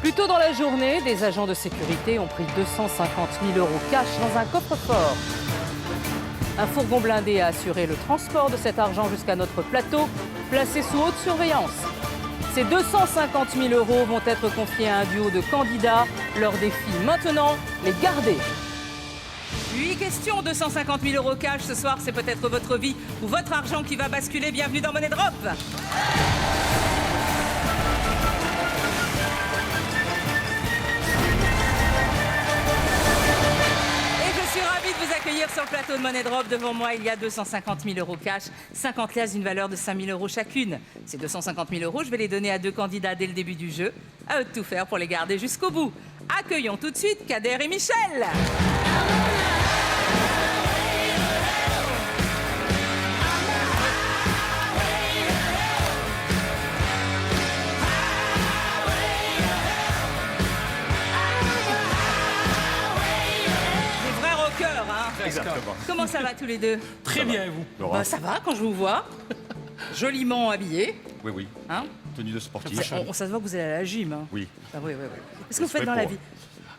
Plus tôt dans la journée, des agents de sécurité ont pris 250 000 € cash dans un coffre-fort. Un fourgon blindé a assuré le transport de cet argent jusqu'à notre plateau, placé sous haute surveillance. Ces 250 000 € vont être confiés à un duo de candidats. Leur défi maintenant, les garder. 8 questions, 250 000 € cash. Ce soir, c'est peut-être votre vie ou votre argent qui va basculer. Bienvenue dans Money Drop. Vous accueillir sur le plateau de Money Drop. Devant moi, il y a 250 000 € cash, 50 liasses d'une valeur de 5 000 € chacune. Ces 250 000 €, je vais les donner à 2 candidats dès le début du jeu. À eux de tout faire pour les garder jusqu'au bout. Accueillons tout de suite Kader et Michel. Exactement. Comment ça va tous les deux? Très bien, et vous? Bah, ça va quand je vous vois. Joliment habillés. Oui, oui. Hein? Tenue de sportif. Ça se voit que vous allez à la gym. Hein? Oui. Ah, oui. Qu'est-ce que vous faites dans la vie?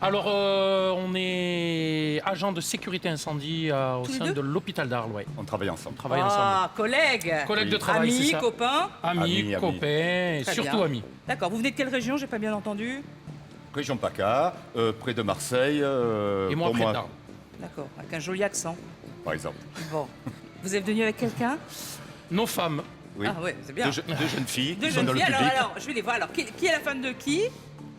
Alors, on est agent de sécurité incendie au Tous les sein deux de l'hôpital d'Arles. Ouais. On travaille ensemble. On travaille ensemble. Collègues. Collègues de travail, Amis, c'est ça. copains. Amis, copains, et Très surtout bien. amis. D'accord. Vous venez de quelle région? J'ai pas bien entendu. Région PACA, près de Marseille. Et moi, pour près d'Arles. D'accord. Avec un joli accent. Par exemple. Bon. Vous êtes venu avec quelqu'un? Nos femmes. Oui. Ah ouais, c'est bien. Deux jeunes filles Deux qui sont jeunes dans le filles. public. Alors, je vais les voir. Alors, qui est la femme de qui?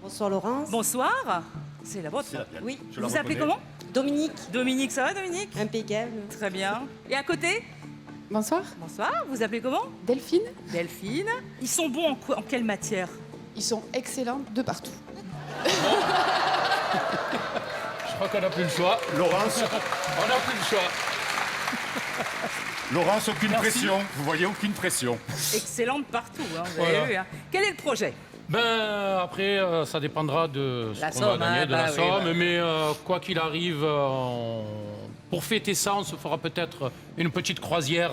Bonsoir Laurence. Bonsoir. C'est la vôtre. C'est la mienne. Oui. Je la Vous appelez reconnais. comment? Dominique, Dominique, ça va Dominique? impeccable. Très bien. Et à côté? Bonsoir, Bonsoir. Vous appelez comment? Delphine. Delphine. Ils sont bons en quelle matière? Ils sont excellents de partout. Je crois qu'on n'a plus le choix. Laurence, On n'a plus le choix. Laurence, aucune Merci. pression. Vous voyez, aucune pression. Excellente partout, hein, vous avez Voilà. vu. Hein. Quel est le projet? Ben, après, ça dépendra de ce La qu'on va somme, gagner, hein, de bah la oui, somme. bah. Mais quoi qu'il arrive, pour fêter ça, on se fera peut-être une petite croisière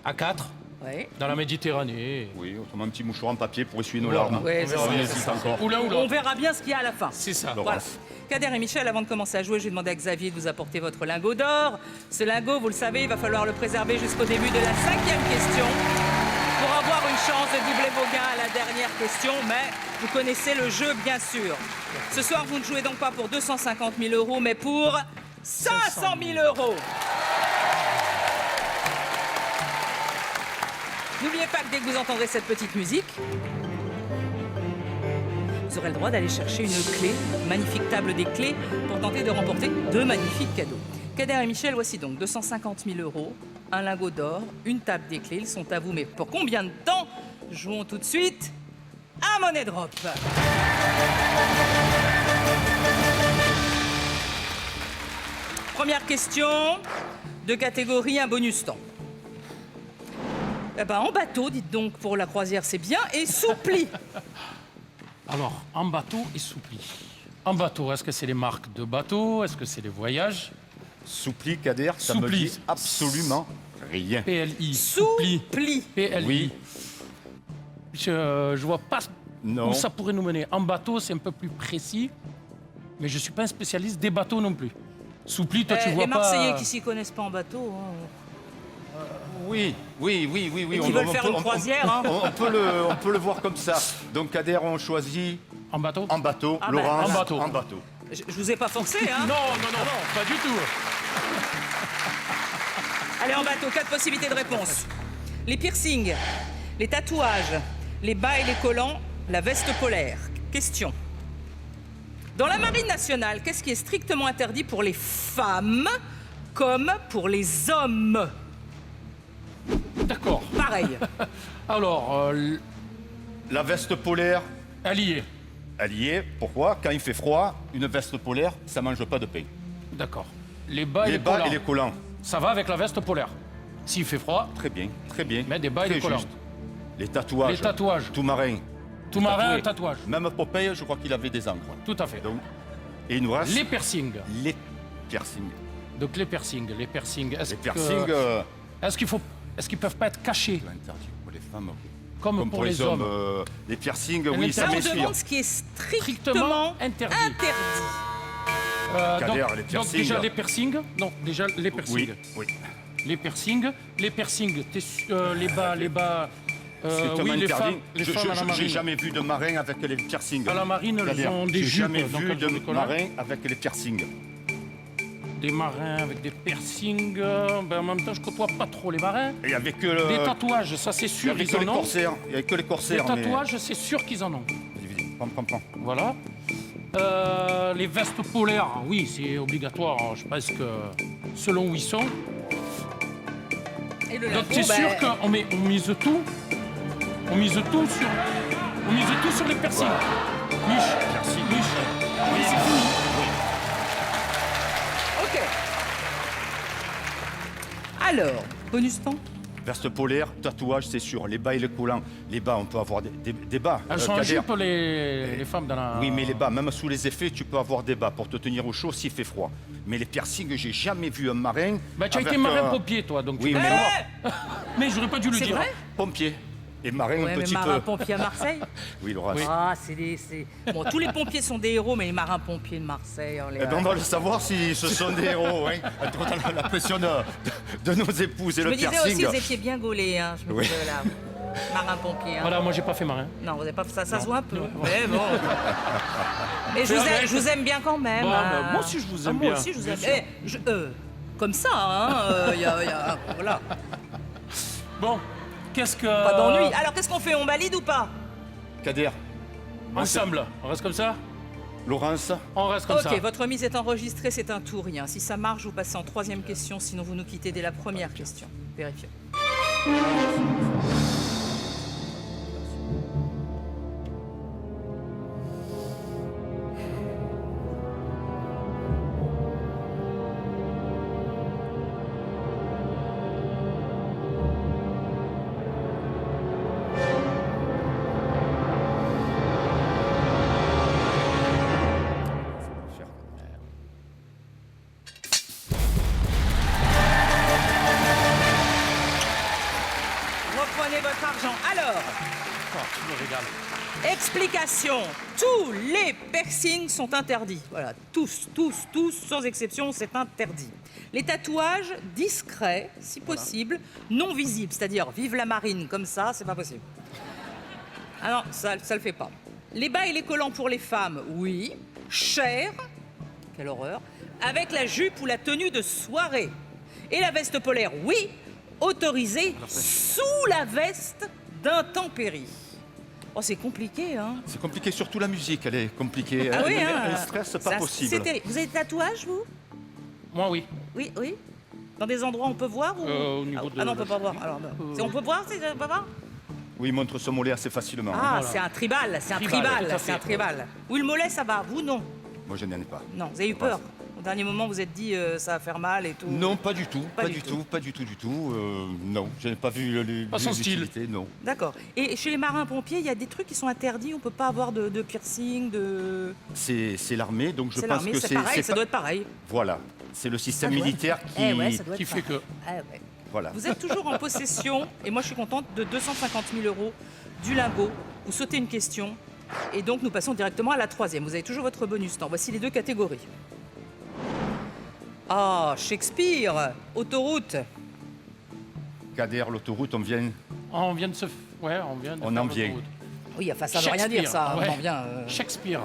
à 4 Oui. dans la Méditerranée. Oui, autrement, un petit mouchoir en papier pour essuyer nos Voilà. larmes. Ouais, On c'est verra ça, bien, c'est c'est ça. ça. Ou l'un ou On l'autre. verra bien ce qu'il y a à la fin. C'est ça. Laurence. Voilà. Kader et Michel, avant de commencer à jouer, je vais demander à Xavier de vous apporter votre lingot d'or. Ce lingot, vous le savez, il va falloir le préserver jusqu'au début de la 5e question pour avoir une chance de doubler vos gains à la dernière question. Mais vous connaissez le jeu, bien sûr. Ce soir, vous ne jouez donc pas pour 250 000 €, mais pour 500 000 €. N'oubliez pas que dès que vous entendrez cette petite musique, vous aurez le droit d'aller chercher une clé, magnifique table des clés, pour tenter de remporter 2 magnifiques cadeaux. Kader et Michel, voici donc 250 000 €, un lingot d'or, une table des clés. Ils sont à vous, mais pour combien de temps? Jouons tout de suite à Money Drop. Première question, de catégorie un bonus temps. Eh ben, en bateau, dites donc, pour la croisière, c'est bien, et soupli. Alors, en bateau et soupli. En bateau, est-ce que c'est les marques de bateaux? Est-ce que c'est les voyages? Soupli, Kader, ça me Soupli. dit absolument rien. PLI. Soupli. PLI. Oui. Je vois pas Non. où ça pourrait nous mener. En bateau, c'est un peu plus précis, mais je suis pas un spécialiste des bateaux non plus. Soupli, toi, tu vois Les pas... Marseillais qui s'y connaissent pas en bateau, hein. Oui. Et qui veulent faire une croisière, hein. On peut le voir comme ça. Donc, Kader, on choisit En bateau? en bateau. Ah ben, Laurence, en bateau. en bateau. Je vous ai pas forcé, hein. Non, pas du tout. Allez, en bateau, 4 possibilités de réponse. Les piercings, les tatouages, les bas et les collants, la veste polaire. Question. Dans la marine nationale, qu'est-ce qui est strictement interdit pour les femmes comme pour les hommes? D'accord. Pareil. Alors, La veste polaire, allié. elle y est. Pourquoi? Quand il fait froid, une veste polaire, ça mange pas de pain. D'accord. Les bas et Les les bas collants. et les collants. Ça va avec la veste polaire. S'il fait froid, Très bien, très bien. mais des bas et Très des collants. juste. Les tatouages. Les tatouages. Tout marin. Tout marin, Tatoué. tatouage. Même Popeye, je crois qu'il avait des encres. Tout à fait. Donc, et il nous reste Les piercings. les piercings. Donc les piercings. Les piercings. Les piercings, Est-ce qu'ils peuvent pas être cachés? interdits pour les femmes. comme pour les hommes. Les piercings, Elle oui, ça interdit. Là, on m'inspire. demande ce qui est strictement interdit. Kader, les Donc piercings. déjà les piercings. Non, déjà les piercings. Oui, oui. Les piercings, les bas. Strictement oui, les interdit. femmes, les femmes à la J'ai marine. jamais vu de marin avec les piercings. À la marine, elles Kader, ont des j'ai jupes. jamais donc vu elles ont des de collants. marin avec les piercings. Des marins avec des piercings. Ben, en même temps, je côtoie pas trop les marins. Et avec Des tatouages, ça c'est il y sûr, avait ils que les en ont. corsaires. Il y avait que les Des corsaires. mais- tatouages, c'est sûr qu'ils en ont. Vas-y, prends. Voilà. Les vestes polaires, oui, c'est obligatoire. Je pense que selon où ils sont. Et le Donc lingot, c'est sûr qu'on mise tout. On mise tout sur les piercings. Miche. Oui, c'est fini. OK. Alors, bonus temps. Veste polaire, tatouage, c'est sûr. Les bas et les collants. Les bas, on peut avoir des bas. Elles sont en Kader. jupe, les femmes dans la... Oui, mais les bas, même sous les effets, tu peux avoir des bas pour te tenir au chaud s'il fait froid. Mais les piercings, j'ai jamais vu un marin. Bah, tu as avec, été marin-pompier, toi, donc oui, tu peux mais savoir. Mais j'aurais pas dû le C'est dire. vrai pompier. Et marin Ouais, un mais petit peu. marin-pompier à Marseille. Oui, Laura. Ah, Bon, tous les pompiers sont des héros, mais les marins-pompiers de Marseille... Eh ben, on va le savoir si ce sont des héros. Hein. Entre la pression de nos épouses et Je le me disais piercing. aussi, vous étiez bien gaulés, hein. Je me Oui. disais, là, marin-pompier. Hein. Voilà, moi j'ai pas fait marin. Non, vous n'avez pas ça se voit un peu. Non. Mais bon. Mais je vous aime bien quand même. Bon, hein. bah, moi aussi, je vous aime bien. Moi aussi, je vous Bien aime. sûr. Comme ça, hein. Voilà. Bon, qu'est-ce que... Pas d'ennui. Alors, qu'est-ce qu'on fait? On valide ou pas? Kader, Ensemble, on reste comme ça? Laurence, On reste comme ça. Ok, votre mise est enregistrée, c'est un tout rien. Si ça marche, vous passez en troisième question, sinon vous nous quittez dès la première question. Vérifiez. Reprenez votre argent. Alors, Oh, tu me régales. explication. Tous les piercings sont interdits. Voilà, tous, sans exception, c'est interdit. Les tatouages discrets, si possible, non visibles, c'est-à-dire vive la marine comme ça, c'est pas possible. Ah non, ça le fait pas. Les bas et les collants pour les femmes, oui. Cher, quelle horreur. Avec la jupe ou la tenue de soirée. Et la veste polaire, oui. Autorisée sous la veste d'intempéries. Oh, c'est compliqué, hein. c'est compliqué, surtout la musique, elle est compliquée. Ah oui, elle, hein. elle stresse pas Ça, possible. c'est terrible. Vous avez des tatouages, vous? Moi, oui. Oui. Dans des endroits où on peut voir ou... Au niveau de... Ah non, on peut pas voir. Alors, on peut voir, on peut pas voir? Oui, il montre son mollet assez facilement. Ah, Voilà. c'est un tribal, c'est un Tribal, tribal, tout à c'est fait. un tribal. Oui, le mollet, ça va. Vous, non. Moi, je n'en ai pas. Non, vous avez eu peur. Au dernier moment, vous êtes dit, ça va faire mal et tout. Non, pas du tout. Pas Pas du du tout. tout. Pas du tout. Non, je n'ai pas vu Pas son style. l'utilité, non. D'accord. Et chez les marins-pompiers, il y a des trucs qui sont interdits. On peut pas avoir de piercing, de... C'est l'armée, donc je C'est pense l'armée, que c'est pareil, c'est ça doit être pareil. Voilà, c'est le système Ah ouais. militaire qui... Eh ouais, ça doit être qui fait pareil. que- Ah ouais. Voilà. Vous êtes toujours en possession, et moi je suis contente, de 250 000 € du lingot. Vous sautez une question, et donc nous passons directement à la troisième. Vous avez toujours votre bonus temps. Voici les deux catégories. Ah, Shakespeare, autoroute. Kader, l'autoroute, on vient... On vient de se... Ouais, on vient de On faire en vient. l'autoroute. Oui, enfin ça veut rien dire ça, ouais. on en vient. Shakespeare,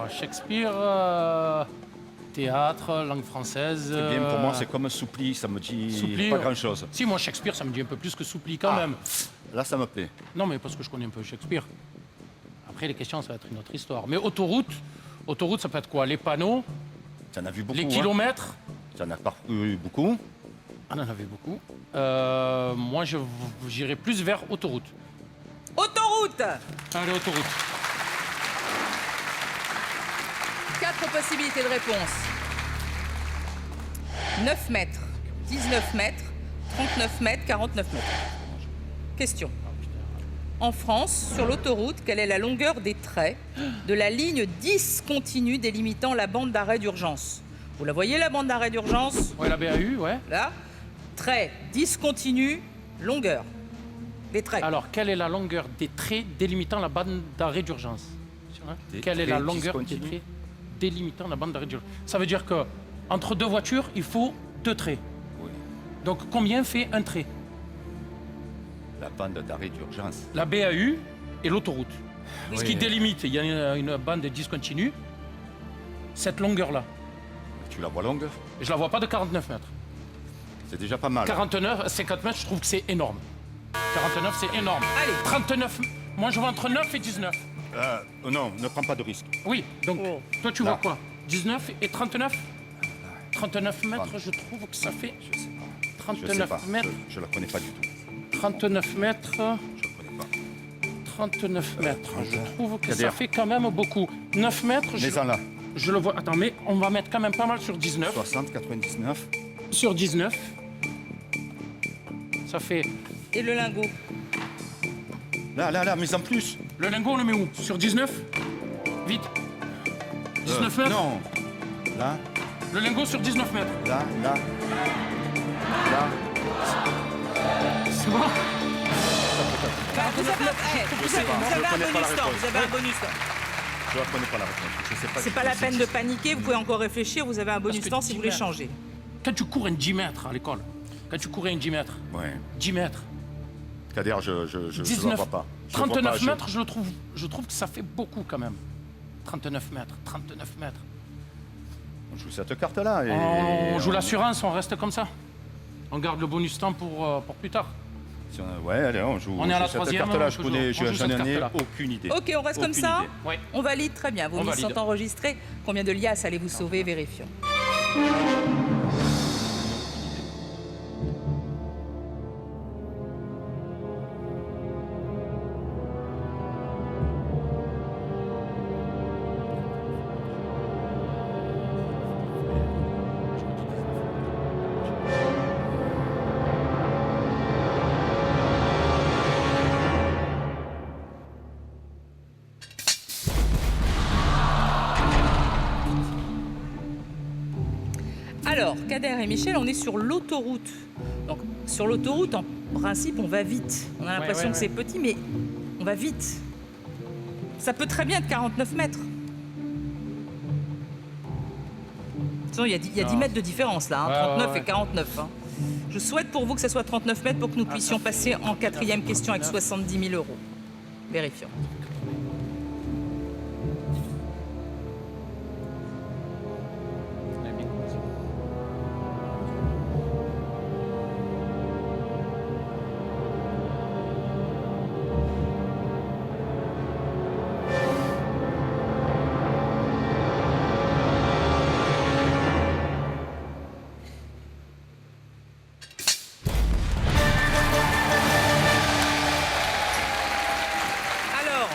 théâtre, langue française. Eh bien, pour moi, c'est comme un soupli, ça me dit Soupli, pas grand-chose. Si, moi, Shakespeare, ça me dit un peu plus que Soupli quand Ah. même. Là, ça me plaît. Non, mais parce que je connais un peu Shakespeare. Après, les questions, ça va être une autre histoire. Mais autoroute, ça peut être quoi? Les panneaux, Tu en as vu beaucoup, les hein. kilomètres. Tu en as parcouru beaucoup. On en avait beaucoup. Moi, j'irais plus vers autoroute. Autoroute. Allez, autoroute. 4 possibilités de réponse. 9 mètres, 19 mètres, 39 mètres, 49 mètres. Question. En France, sur l'autoroute, quelle est la longueur des traits de la ligne discontinue délimitant la bande d'arrêt d'urgence? Vous la voyez, la bande d'arrêt d'urgence? Ouais, la BAU, ouais. Là. Trait discontinu, longueur. les traits. Alors, quelle est la longueur des traits délimitant la bande d'arrêt d'urgence? Quelle est la longueur des traits délimitant la bande d'arrêt d'urgence? Ça veut dire que entre deux voitures, il faut 2 traits. Oui. Donc, combien fait un trait? La bande d'arrêt d'urgence. La BAU et l'autoroute. Oui. Ce qui délimite, il y a une bande discontinue, cette longueur-là. Tu la vois longue? Je la vois pas de 49 mètres. C'est déjà pas mal. 49, 50 mètres, je trouve que c'est énorme. 49, c'est énorme. Allez. 39, moi je vois entre 9 et 19. Non, ne prends pas de risque. Oui, donc Oh. toi tu Là. vois quoi? 19 et 39? 39 mètres, je trouve que ça fait Je sais pas. Je sais 39 pas. mètres. Je la connais pas du tout. 39 mètres, Je la connais pas. 39 mètres. Je trouve que Kader. ça fait quand même beaucoup. 9 mètres, Mais en là. je le vois. Attends, mais on va mettre quand même pas mal sur 19. 60, 99. Sur 19. Ça fait. Et le lingot. Là, mais en plus. Le lingot, on le met où? Sur 19? Vite. 19 mètres? Non. Là, Le lingot sur 19 mètres. là. C'est bon? Vous avez, sais pas. vous Je avez un connais pas la bonus temps. réponse. Vous avez un bonus temps. Je la connais pas la réponse. Je sais pas. C'est pas la peine de paniquer, vous pouvez encore réfléchir, vous avez un bonus que temps si vous voulez 10 changer. Quand tu cours un 10 mètres à l'école, quand tu courais un 10 mètres, Ouais. 10 mètres, Kader, je la 19, vois pas. Je vois 39 pas, je- mètres, je trouve que ça fait beaucoup quand même. 39 mètres, 39 mètres. On joue cette carte-là. Et On joue l'assurance, on reste comme ça. On garde le bonus temps pour plus tard. Si Ouais, allez, on joue. On est à la joue cette troisième, carte-là. on Je joue- connais, on joue j'en cette ai carte-là. aucune idée. Ok, on reste comme Aucune ça. idée. Ouais. On valide, très bien. Vos On listes valide. sont enregistrées. Combien de liasses allez-vous sauver? Vérifions. Alors, Kader et Michel, on est sur l'autoroute. Donc, sur l'autoroute, en principe, on va vite. On a l'impression ouais, que c'est petit, mais on va vite. Ça peut très bien être 49 mètres. De toute façon, il y a 10 mètres de différence là, hein, Ouais, 39 ouais. et 49. Hein. Je souhaite pour vous que ça soit 39 mètres pour que nous puissions passer en quatrième question avec 70 000 euros. Vérifions. Alors,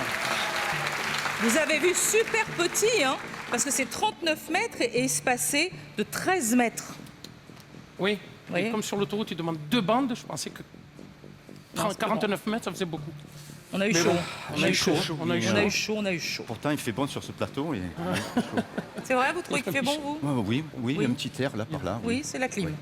vous avez vu super petit, hein, parce que c'est 39 mètres et espacé de 13 mètres. Oui. Oui. Et comme sur l'autoroute, il demande 2 bandes, je pensais que Non, c'est pas 49 mètres, ça faisait beaucoup. On a eu Mais chaud. bon, on a eu chaud. On a eu On a eu chaud. chaud, on a eu chaud. Pourtant, il fait bon sur ce plateau. Et... C'est vrai, vous trouvez qu'il fait bon, vous? Oui, Oui. un petit air là, par là. Oui, c'est la clim.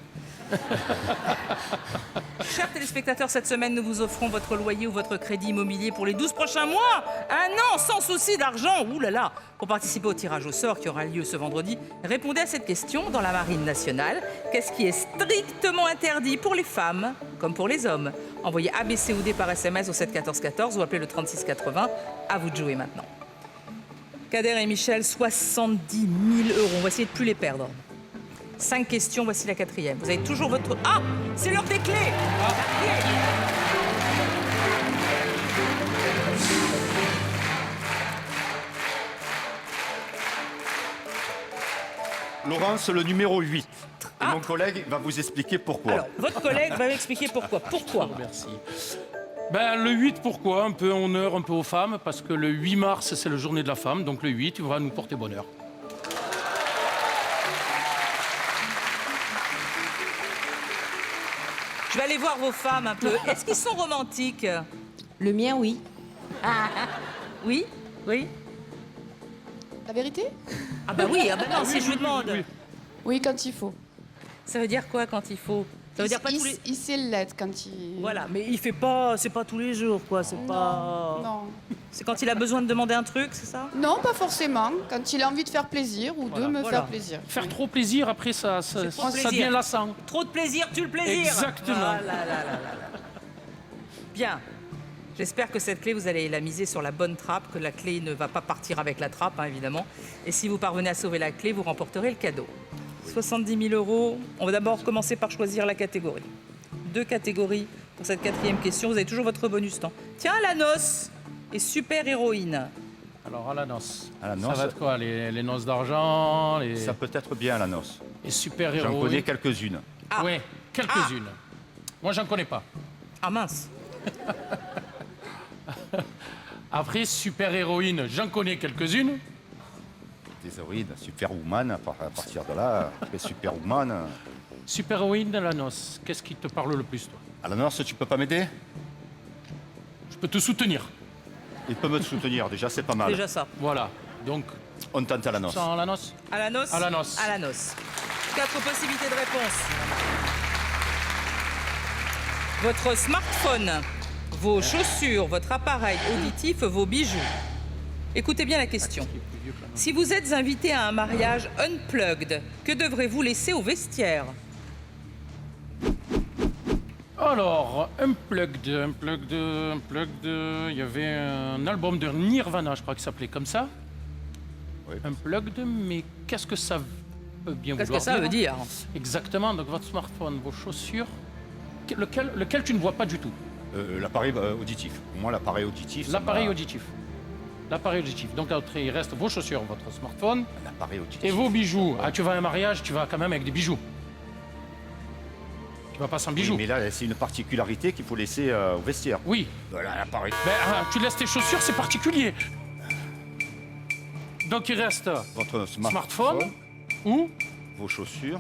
Chers téléspectateurs, cette semaine, nous vous offrons votre loyer ou votre crédit immobilier pour les 12 prochains mois. Un an sans souci d'argent. Ouh là là. Pour participer au tirage au sort qui aura lieu ce vendredi, répondez à cette question dans la Marine nationale. Qu'est-ce qui est strictement interdit pour les femmes comme pour les hommes? Envoyez ABC ou D par SMS au 7 14 14 ou appelez le 36 80. À vous de jouer maintenant. Kader et Michel, 70 000 euros. On va essayer de plus les perdre. 5 questions, voici la quatrième. Vous avez toujours votre... Ah, c'est l'heure des clés. La clé. Laurence, le numéro 8. Et mon collègue va vous expliquer pourquoi. Alors, votre collègue va m'expliquer pourquoi. Pourquoi? Merci. Ben, le 8, pourquoi? Un peu honneur, un peu aux femmes, parce que le 8 mars, c'est la journée de la femme, donc le 8, il va nous porter bonheur. Je vais aller voir vos femmes un peu. Est-ce qu'ils sont romantiques? Le mien, oui. Oui? Oui? La vérité? Ah bah oui, ah bah non, si je vous demande. oui. Oui, quand il faut. Ça veut dire quoi quand il faut? Ça veut dire pas tous les... Il sait l'être quand il... Voilà, mais il fait pas... C'est pas tous les jours, quoi. C'est pas... Non. C'est quand il a besoin de demander un truc, c'est ça? Non, pas forcément. Quand il a envie de faire plaisir ou de me faire plaisir. Faire trop plaisir, après, ça devient lassant. Trop de plaisir, tue le plaisir. Exactement. Ah là là là là là. Bien. J'espère que cette clé, vous allez la miser sur la bonne trappe, que la clé ne va pas partir avec la trappe, hein, évidemment. Et si vous parvenez à sauver la clé, vous remporterez le cadeau. 70 000 €. On va d'abord commencer par choisir la catégorie. 2 catégories pour cette 4e question. Vous avez toujours votre bonus temps. Tiens, la noce et super-héroïne. Alors, à la noce. À la noce. Ça va être quoi? Les noces d'argent, les... Ça peut être bien, la noce. les super-héros. J'en connais quelques-unes. Ah. Oui, quelques-unes. Moi, j'en connais pas. Ah mince. Après, super-héroïne, j'en connais quelques-unes. Des héroïnes, Superwoman, à partir de là, après Superwoman. Super-héroïne à la noce, qu'est-ce qui te parle le plus, toi? À la noce, tu peux pas m'aider? Je peux te soutenir. Il peut me soutenir, déjà, c'est pas mal. Déjà ça. Voilà. Donc, On tente à la noce. sans la noce. À la noce. À la noce. À la noce. 4 possibilités de réponse. Votre smartphone, vos chaussures, votre appareil auditif, vos bijoux. Écoutez bien la question. Si vous êtes invité à un mariage unplugged, que devrez-vous laisser au vestiaire? Alors, Unplugged, il y avait un album de Nirvana, je crois qu'il s'appelait comme ça. Oui. Unplugged, mais qu'est-ce que ça peut bien Qu'est-ce vouloir que ça veut dire? Exactement, donc votre smartphone, vos chaussures, lequel tu ne vois pas du tout? L'appareil auditif. Pour moi, l'appareil auditif. ça L'appareil m'a- auditif. L'appareil auditif. Donc après, il reste vos chaussures, votre smartphone L'appareil auditif. et vos bijoux. Ah, tu vas à un mariage, tu vas quand même avec des bijoux. Tu vas pas sans Oui, bijoux. mais là, c'est une particularité qu'il faut laisser au vestiaire. Oui. Voilà, l'appareil. Ben, tu laisses tes chaussures, c'est particulier. Donc il reste Votre smartphone ou vos chaussures,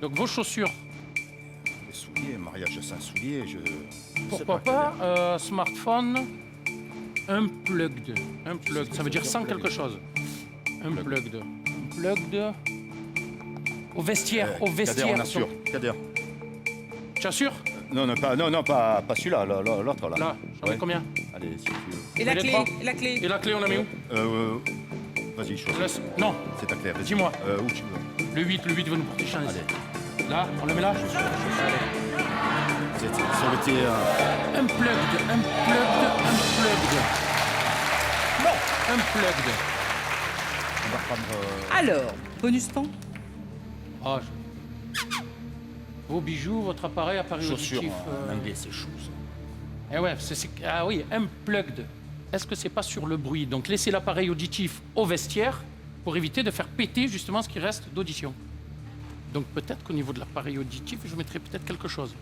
donc vos chaussures. les souliers, mariage sans souliers, je sais Pourquoi pas smartphone unplugged. Unplugged, ça veut dire sans quelque chose. Unplugged. Unplugged. Au vestiaire, au Kader, vestiaire. on assure. Kader. Tu assures? Non, pas celui-là, l'autre là. Là, j'en ai Ouais. combien? Allez, si tu veux. Et la les clé? trois. Et la clé? Et la clé, on la met où? Vas-y, Je choisis. laisse. Non, C'est ta clé, vas-y. Dis-moi. Où tu veux. le 8 va nous porter chance. Allez. Là, on le met là? Allez. Ça aurait été. Unplugged. Bon, unplugged. On va prendre. Alors, bonus temps? Ah, vos bijoux, votre appareil Chaussures, auditif. en anglais, c'est shoes. Eh ouais, ah oui, unplugged. Est-ce que c'est pas sur le bruit? Donc laissez l'appareil auditif au vestiaire pour éviter de faire péter justement ce qui reste d'audition. Donc peut-être qu'au niveau de l'appareil auditif, je mettrai peut-être quelque chose.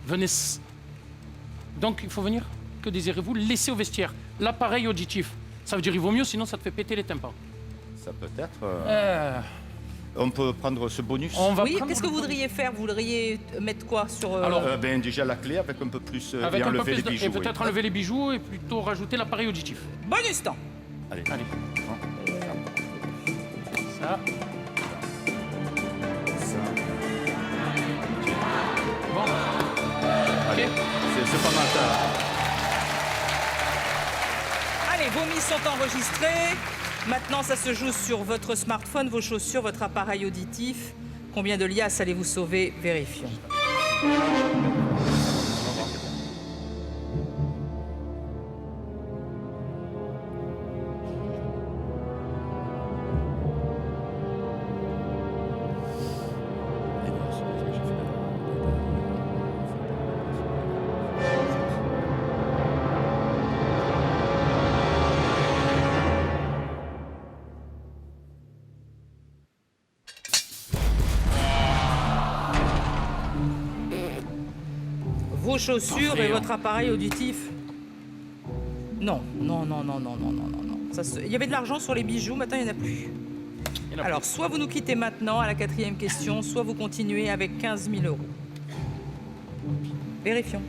Venez. Donc il faut venir. Que désirez-vous laisser au vestiaire? L'appareil auditif. Ça veut dire il vaut mieux, sinon ça te fait péter les tympans. Ça peut être. On peut prendre ce bonus. On va Oui, prendre qu'est-ce que le vous voudriez faire? Vous voudriez mettre quoi sur... Alors, Ben, déjà la clé avec un peu plus. avec et un peu enlever plus les bijoux. et peut-être oui. enlever les bijoux et plutôt rajouter l'appareil auditif. Bonus temps. Allez. Allez. Ça. Ça. Bon. Allez. C'est pas mal ça. Allez, vos mises sont enregistrées. Maintenant, ça se joue sur votre smartphone, vos chaussures, votre appareil auditif. Combien de liasses allez-vous sauver? Vérifions. Vos chaussures et votre appareil auditif? Non. Il y avait de l'argent sur les bijoux, maintenant il n'y en a plus. Il y en a Alors, soit vous nous quittez maintenant à la 4e question, soit vous continuez avec 15 000 €. Vérifions.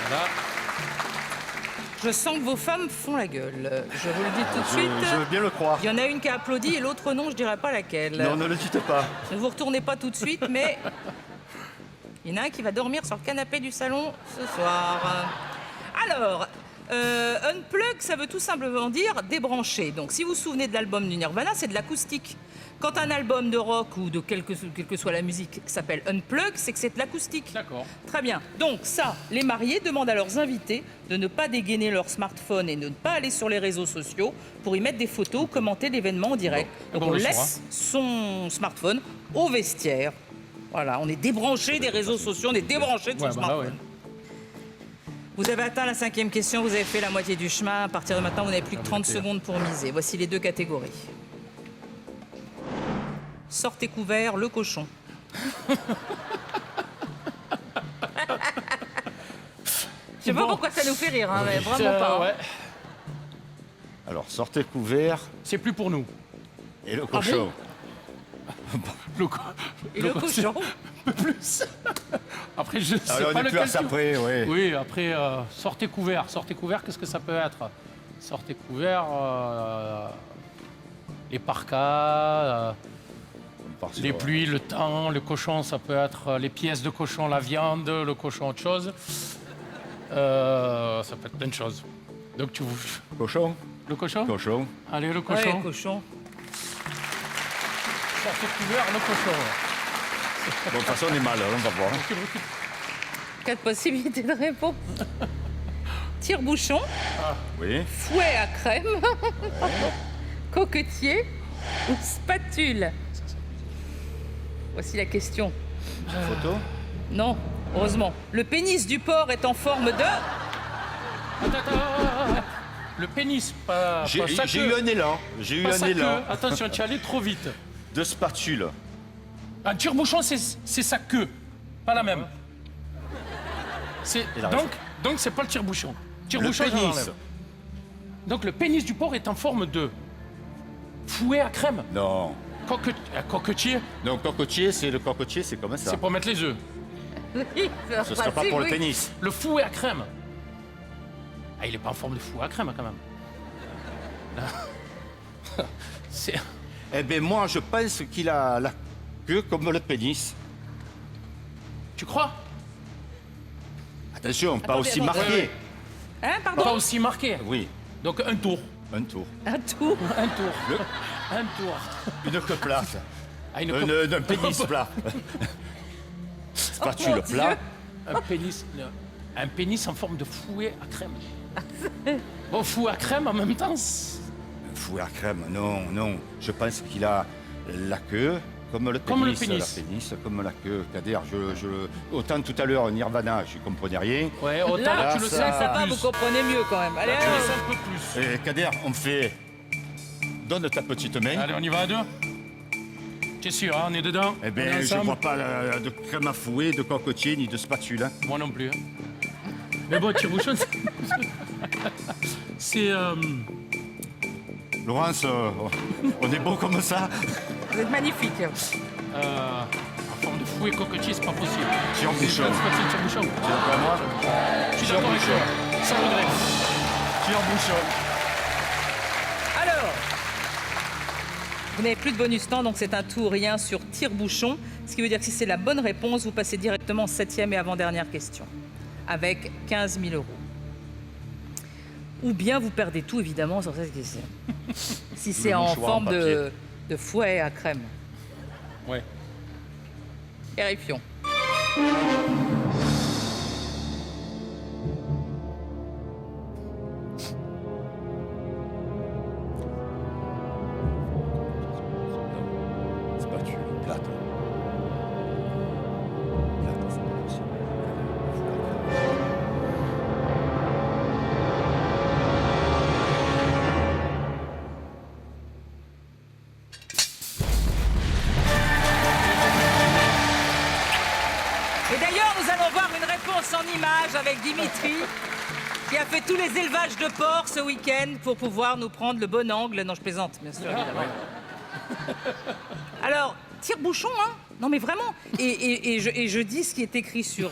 Voilà. Je sens que vos femmes font la gueule. Je vous le dis tout de suite. Je veux bien le croire. Il y en a une qui a applaudi et l'autre non, je dirais pas laquelle. Non, ne le dites pas. Ne vous retournez pas tout de suite, mais il y en a un qui va dormir sur le canapé du salon ce soir. Alors, unplug, ça veut tout simplement dire débrancher. Donc, si vous vous souvenez de l'album du Nirvana, c'est de l'acoustique. Quand un album de rock ou de quelle que soit la musique s'appelle unplug, c'est que c'est de l'acoustique. D'accord. Très bien. Donc ça, les mariés demandent à leurs invités de ne pas dégainer leur smartphone et de ne pas aller sur les réseaux sociaux pour y mettre des photos ou commenter l'événement en direct. Donc on laisse son smartphone au vestiaire. Voilà, on est débranché des réseaux sociaux, on est débranché de son smartphone. Vous avez atteint la 5e question, vous avez fait la moitié du chemin. À partir de maintenant, vous n'avez plus que 30 secondes pour miser. Voici les 2 catégories. Sortez couvert, le cochon. Je sais pas pourquoi ça nous fait rire, hein, mais vraiment pas. Hein. Ouais. Alors, sortez couvert C'est plus pour nous. et le cochon. Le Et le cochon. Un peu plus. Après, je sais Alors, pas on est plus lequel à ça tu- près, oui. Oui, après, sortez couvert. Sortez couvert, qu'est-ce que ça peut être? Sortez couvert, les parkas, les pluies, le temps, le cochon, ça peut être les pièces de cochon, la viande, le cochon, autre chose. Ça peut être plein de choses. Donc, Cochon. le cochon? Cochon. Allez, le Ouais, cochon. cochon. Sortez couvert, le cochon. Bon, de toute façon, on est mal, on va voir. 4 possibilités de réponse. Tire-bouchon, Oui. fouet à crème, coquetier ou spatule. Voici la question. Photo. Non, heureusement. Le pénis du porc est en forme de... Le pénis, pas sa J'ai queue. eu un élan. J'ai eu Pas un sa élan queue. Attention, tu es allé trop vite. de spatule. Un tire-bouchon, c'est sa queue, pas la même. Il a raison. Donc c'est pas le tire-bouchon. Le Tire-bouchon, j'en pénis. enlève. Donc le pénis du porc est en forme de fouet à crème, Non. coquetier, Non, cocotier, c'est le cocotier, c'est comme ça. c'est pour mettre les œufs. Ce sera pas pour le pénis. Le fouet à crème. Ah, il est pas en forme de fouet à crème quand même. C'est... Eh bien, moi, je pense qu'il a la queue comme le pénis. Tu crois? Attention, pas Attendez, aussi attendez. marqué. Hein, Pas pardon? aussi marqué. Oui, Donc un tour. un tour. Un tour. Un tour. Un tour. Une queue plate. Ah, une Un pénis plat. Spatule mon plat. Un pénis en forme de fouet à crème. Bon, fouet à crème en même temps. Fouet à crème, non, non. Je pense qu'il a la queue comme le pénis. Comme le pénis. La pénis, comme la queue. Kader, autant tout à l'heure, Nirvana, je comprenais rien. Ouais, autant Là, là, tu le sais un ça peu va, plus. vous comprenez mieux quand même. Allez, Tu le allez. sais un peu plus. Et Kader, on fait... Donne ta petite main. Allez, on y va à deux. T'es sûr, hein, on est dedans? Eh On est bien, je ensemble? vois pas de crème à fouet, de cocotier, ni de spatule. Hein. Moi non plus. Hein. Mais bon, tire-bouchon, c'est... Laurence, on est bon comme ça. Vous êtes magnifique. en forme de fouet cocotier, c'est pas possible. Tire-bouchon. C'est pas possible, tire-bouchon. C'est pas moi. Je suis d'accord avec toi. Sans regret. Tire-bouchon. Alors, vous n'avez plus de bonus temps, donc c'est un tout ou rien sur tire-bouchon. Ce qui veut dire que si c'est la bonne réponse, vous passez directement en 7e et avant-dernière question, avec 15 000 €. Ou bien vous perdez tout, évidemment, sur cette question. Si c'est Le en mouchoir en forme papier. de fouet à crème. Ouais. Vérifions. Spatule plate. Plate, c'est pas possible. Et d'ailleurs, nous allons voir une réponse en image avec Dimitri, qui a fait tous les élevages de porcs ce week-end pour pouvoir nous prendre le bon angle. Non, je plaisante, bien sûr, évidemment. Alors, tire-bouchon, hein? Non, mais vraiment. Et je dis ce qui est écrit sur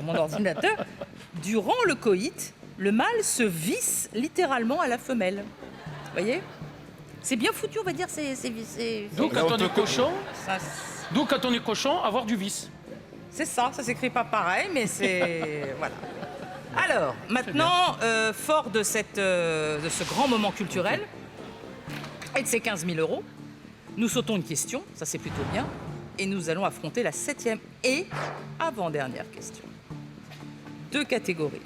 mon ordinateur. durant le coït, le mâle se visse littéralement à la femelle. Vous voyez? C'est bien foutu, on va dire. Donc, quand on est cochon, Ça, donc, quand on est cochon, avoir du vice. c'est ça s'écrit pas pareil, mais c'est... voilà. Alors, maintenant, fort de ce grand moment culturel et de ces 15 000 euros, nous sautons une question, ça c'est plutôt bien, et nous allons affronter la 7e et avant-dernière question. 2 catégories.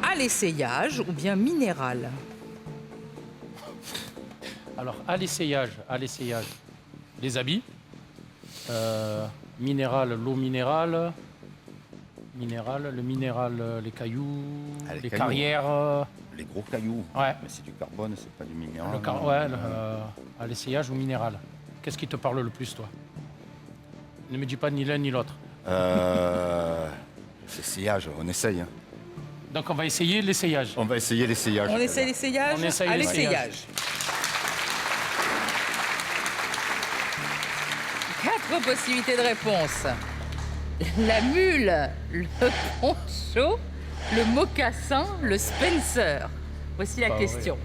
À l'essayage ou bien minéral? Alors, à l'essayage, les habits, minéral, l'eau minérale, le minéral, les cailloux, Ah, les les cailloux. carrières. Les gros cailloux. Ouais. Mais c'est du carbone, c'est pas du minéral. À l'essayage ou minéral. Qu'est-ce qui te parle le plus, toi? Ne me dis pas ni l'un ni l'autre. L'essayage, on essaye. Hein. Donc, on va essayer l'essayage. On va essayer l'essayage. On essaie l'essayage? On essaye À l'essayage. l'essayage. 4 possibilités de réponse. La mule, le poncho, le mocassin, le Spencer. Voici la Pas question.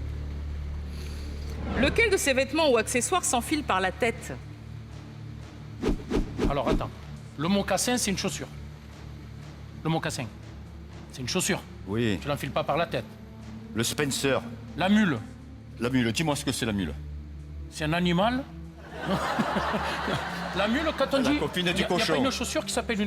Lequel de ces vêtements ou accessoires s'enfile par la tête? Alors, attends. Le mocassin, c'est une chaussure. Le mocassin, c'est une chaussure. Oui. Tu l'enfiles pas par la tête. Le Spencer. La mule, La mule, dis-moi ce que c'est la mule. c'est un animal. La mule, quand on La dit... copine il du y a pas cochon. une chaussure qui s'appelle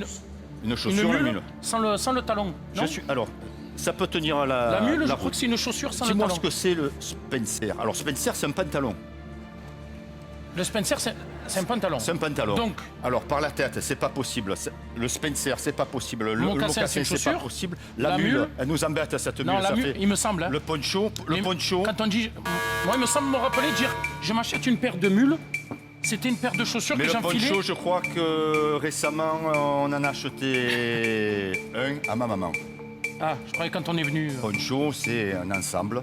Une chaussure, une la mule, mule. sans le talon. Non, Alors, ça peut tenir à la mule, je la crois que c'est une chaussure sans le Dis-moi talon. ce que c'est le Spencer. Alors, Spencer, c'est un pantalon. Le Spencer, c'est un pantalon. C'est un pantalon. Donc, Alors, par la tête, c'est pas possible. Le Spencer, c'est pas possible. Le mocassin, c'est une c'est pas chaussure. possible. La La mule, mule. elle nous embête, cette mule. non, la ça mule, fait il me semble. Hein. Le poncho, Mais poncho. Quand on dit... Moi, il me semble me rappeler dire, je m'achète une paire de mules, c'était une paire de chaussures Mais que le j'enfilais. poncho, je crois que récemment, on en a acheté un à ma maman. Ah, je croyais quand on est venu. Poncho, c'est un ensemble.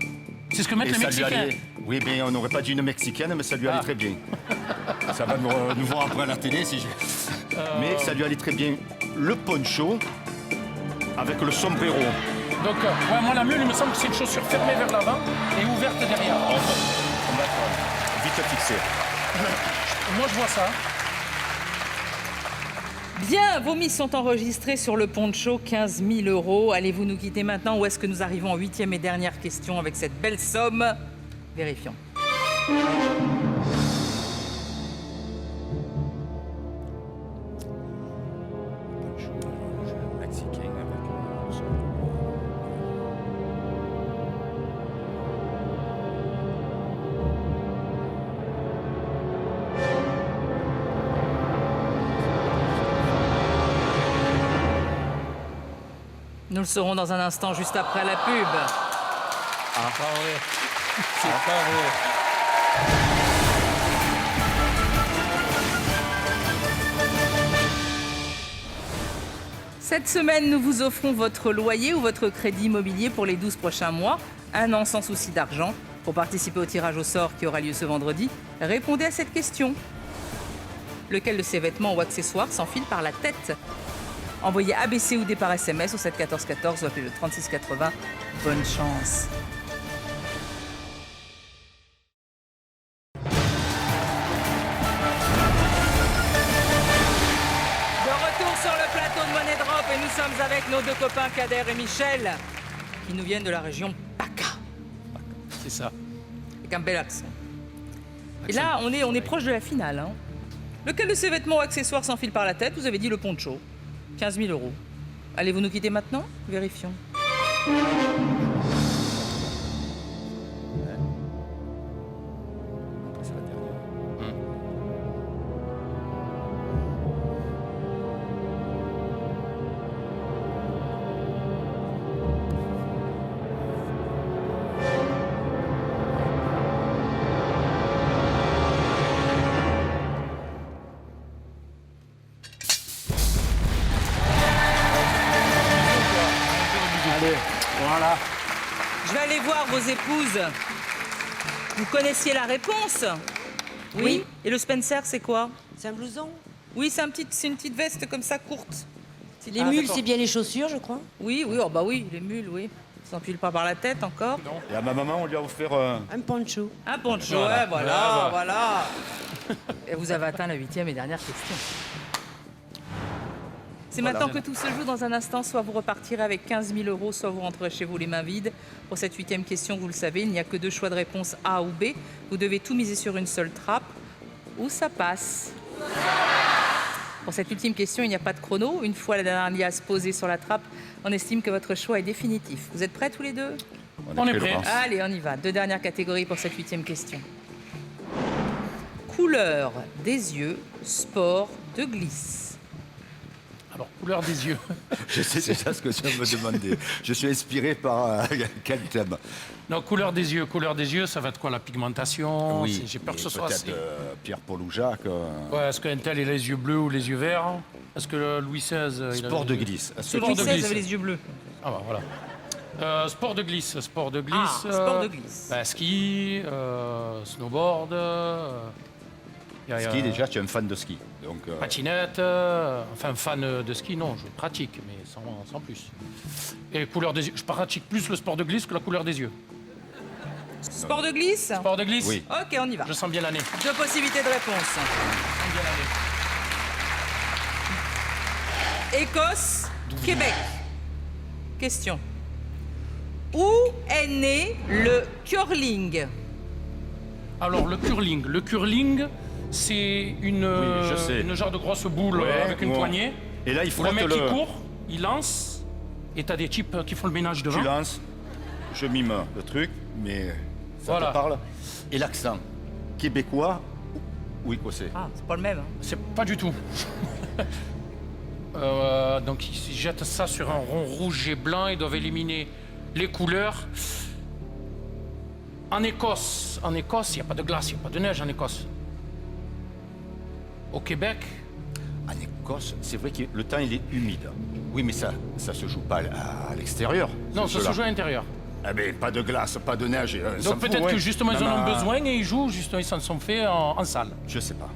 C'est ce que mettent les ça lui Mexicains. allait. Oui, mais on n'aurait pas dit une mexicaine, mais ça lui allait Ah. très bien. Ça va nous voir après à la télé si je. Mais ça lui allait très bien. Le poncho avec le sombrero. Donc, ouais, moi, la mule, il me semble que c'est une chaussure fermée vers l'avant et ouverte derrière. On va vite fixer. Moi, je vois ça. Bien, vos mises sont enregistrées sur le poncho, 15 000 euros. Allez-vous nous quitter maintenant ou est-ce que nous arrivons en 8e et dernière question avec cette belle somme? Vérifions. Mexicain avec. Nous le saurons dans un instant, juste après la pub. Ah, pas vrai. C'est pas vrai. Cette semaine, nous vous offrons votre loyer ou votre crédit immobilier pour les 12 prochains mois. Un an sans souci d'argent. Pour participer au tirage au sort qui aura lieu ce vendredi, répondez à cette question. Lequel de ces vêtements ou accessoires s'enfile par la tête? Envoyez ABC ou D par SMS au 7 14 14 ou appelez le 36 80. Bonne chance. De retour sur le plateau de Money Drop et nous sommes avec nos 2 copains Kader et Michel qui nous viennent de la région PACA C'est ça. avec un bel accent. Et là, on est proche de la finale. Hein. Lequel de ces vêtements ou accessoires s'enfile par la tête? Vous avez dit le poncho. 15 000 euros. Allez-vous nous quitter maintenant? Vérifions. C'est la dernière. Allez, voilà. Je vais aller voir vos épouses. Vous connaissiez la réponse? Oui. Et le Spencer, c'est quoi? C'est un blouson? Oui, c'est une petite veste comme ça, courte. Les Ah, mules, d'accord. c'est bien les chaussures, je crois. Oui, oui, oh bah oui, les mules, oui. Ils s'empilent pas par la tête encore. Et à ma maman, on lui a offert Un poncho. Un poncho, Voilà. ouais, voilà, Ah, voilà. Et vous avez atteint la 8e et dernière question. C'est Voilà. maintenant que tout se joue. Dans un instant, soit vous repartirez avec 15 000 €, soit vous rentrez chez vous les mains vides. Pour cette 8e question, vous le savez, il n'y a que 2 choix de réponse, A ou B. Vous devez tout miser sur une seule trappe, ou ça passe. Pour cette ultime question, il n'y a pas de chrono. Une fois la dernière liasse posée sur la trappe, on estime que votre choix est définitif. Vous êtes prêts tous les deux? On est prêts. Allez, on y va. 2 dernières catégories pour cette 8e question. Couleur des yeux, sport de glisse. Alors, couleur des yeux. Je sais déjà ce que tu vas me demander. Je suis inspiré par quel thème? Non, couleur des yeux, ça va être quoi? La pigmentation? J'ai peur que ce soit assez... Peut-être Pierre-Paul ou Jacques. Ouais, est-ce qu'un tel a les yeux bleus ou les yeux verts? Est-ce que Louis XVI... il a Sport les de yeux- glisse. Est-ce que Sport Louis de XVI glisse. avait les yeux bleus. Ah bah voilà. Sport de glisse. Ah, sport de glisse. Bah, ski, snowboard, ski, déjà, tu es un fan de ski. Donc, patinette, enfin fan de ski, non, je pratique, mais sans plus. Et couleur des yeux, je pratique plus le sport de glisse que la couleur des yeux. Sport de glisse? Sport de glisse? Oui. Ok, on y va. Je sens bien l'année. 2 possibilités de réponse. Écosse, Québec. Question. Où est né le curling? Alors, le curling, c'est une, je sais. une genre de grosse boule Ouais, avec une ouais. poignée. Et là, il Où faut le mec qui court, il lance, et t'as des types qui font le ménage devant. Tu lances, je mime le truc, mais ça Voilà. te parle. Et l'accent québécois ou écossais? Ah, c'est pas le même. hein. C'est pas du tout. Donc ils jettent ça sur un rond rouge et blanc, ils doivent éliminer les couleurs. En Écosse, il n'y a pas de glace, il n'y a pas de neige en Écosse. Au Québec, En Écosse, c'est vrai que le temps, il est humide. Oui, mais ça se joue pas à l'extérieur. non, ce ça se jeu-là. joue à l'intérieur. Eh ben, pas de glace, pas de neige. on s'en Donc fout, peut-être ouais. que justement ils en Non, ont mais, besoin et ils jouent, justement, ils s'en sont faits en salle. Je sais pas.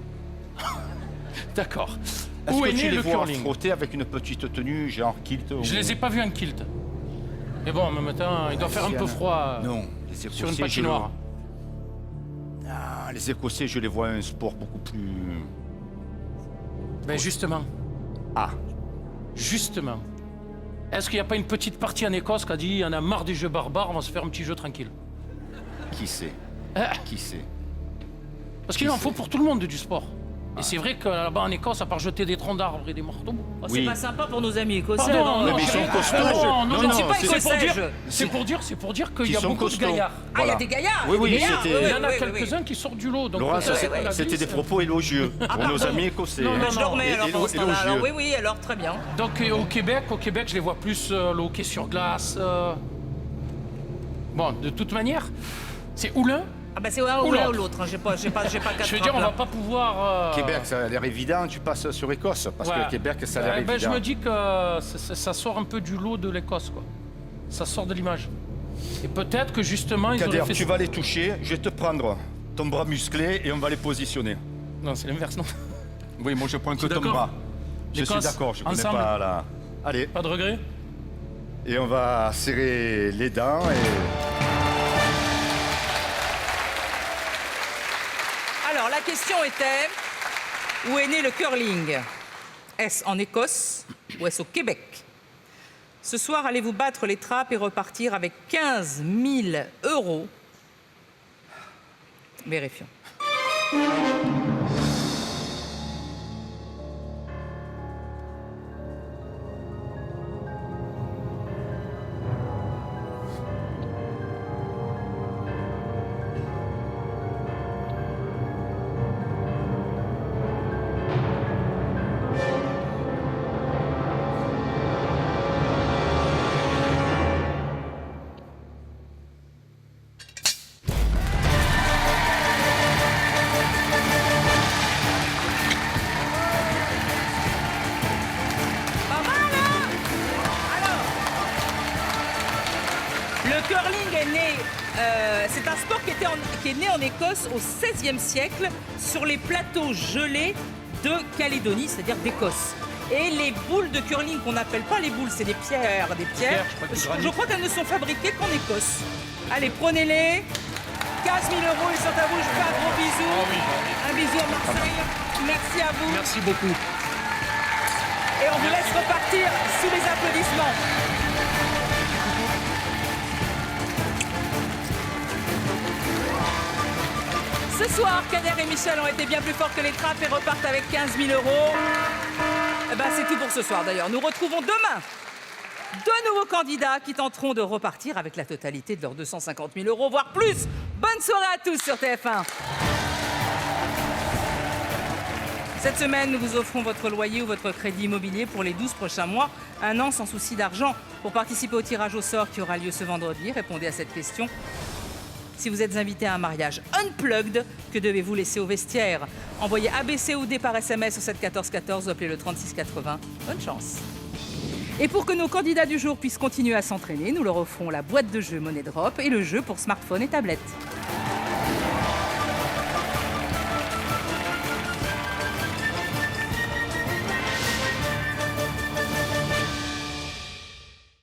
D'accord. Est-ce Où que est tu né les le vois curling? frotter avec une petite tenue, genre kilt ou... Je les ai pas vus en kilt. Mais bon, en même temps, il doit faire un peu froid Non, les Écossais, sur une je patinoire. Ah, les Écossais, je les vois un sport beaucoup plus... Ben justement, Ah, justement. Est-ce qu'il n'y a pas une petite partie en Écosse qui a dit on a marre des jeux barbares, on va se faire un petit jeu tranquille? qui sait? Ah. Qui sait? Parce qu'il en faut pour tout le monde du sport. Et c'est vrai que là-bas en Écosse, à part jeter des troncs d'arbres et des marteaux. Oh, Oui. C'est pas sympa pour nos amis écossais. Pardon, non, mais ils sont je- costauds. Non, Non, je ne non, suis pas c'est- c'est pour écossais. dire, je- c'est pour dire qu'il y Ils a sont beaucoup de costauds. gaillards. Ah, il y a Voilà. des gaillards. Oui, il y a oui, des gaillards, c'était- oui, Il y en a oui, oui, quelques-uns qui sortent du lot. Donc Laurent, peut-être que la c'était glisse- des propos élogieux pour nos amis écossais. Non, oui. non, Je dormais alors pendant ce temps-là. Alors, oui, oui, alors très bien. Donc au Québec, je les vois plus le hockey sur glace. Bon, de toute manière, c'est ou l'un. Ah bah c'est un ou l'un ou l'autre. hein. J'ai pas quatre Je veux dire, on va trappes, pas pouvoir. Québec, ça a l'air évident, tu passes sur Écosse, parce Ouais. que Québec, ça a l'air Ben, je évident. me dis que ça sort un peu du lot de l'Écosse, quoi. Ça sort de l'image. Et peut-être que justement, ils Kader, auraient fait... tu vas les toucher, je vais te prendre ton bras musclé et on va les positionner. Non, c'est l'inverse, non. Oui, moi je prends que ton d'accord. bras. Je suis L'Écosse, d'accord, je connais ensemble. pas la... Allez, Pas de regret? et on va serrer les dents et... Alors, la question était, où est né le curling? Est-ce en Écosse ou est-ce au Québec? Ce soir, allez-vous battre les trappes et repartir avec 15 000 €? Vérifions. Pas mal, hein? Alors, le curling est né. C'est un sport qui est né en Écosse au XVIe siècle sur les plateaux gelés de Calédonie, c'est-à-dire d'Écosse. Et les boules de curling qu'on n'appelle pas les boules, c'est des pierres. Je crois qu'elles ne sont fabriquées qu'en Écosse. Allez, prenez-les. 15 000 euros, ils sont à vous. Je vous fais un gros bisou. Un bisou à Marseille. Merci à vous. Merci beaucoup. Et on vous laisse repartir sous les applaudissements. Ce soir, Kader et Michel ont été bien plus forts que les trappes et repartent avec 15 000 euros. Eh ben, c'est tout pour ce soir d'ailleurs. Nous retrouvons demain 2 nouveaux candidats qui tenteront de repartir avec la totalité de leurs 250 000 euros, voire plus. Bonne soirée à tous sur TF1. Cette semaine, nous vous offrons votre loyer ou votre crédit immobilier pour les 12 prochains mois, un an sans souci d'argent. Pour participer au tirage au sort qui aura lieu ce vendredi, répondez à cette question. Si vous êtes invité à un mariage unplugged, que devez-vous laisser au vestiaire? Envoyez ABC ou D par SMS au 7 14 14 ou appelez le 36 80. Bonne chance. Et pour que nos candidats du jour puissent continuer à s'entraîner, nous leur offrons la boîte de jeu Money Drop et le jeu pour smartphone et tablette.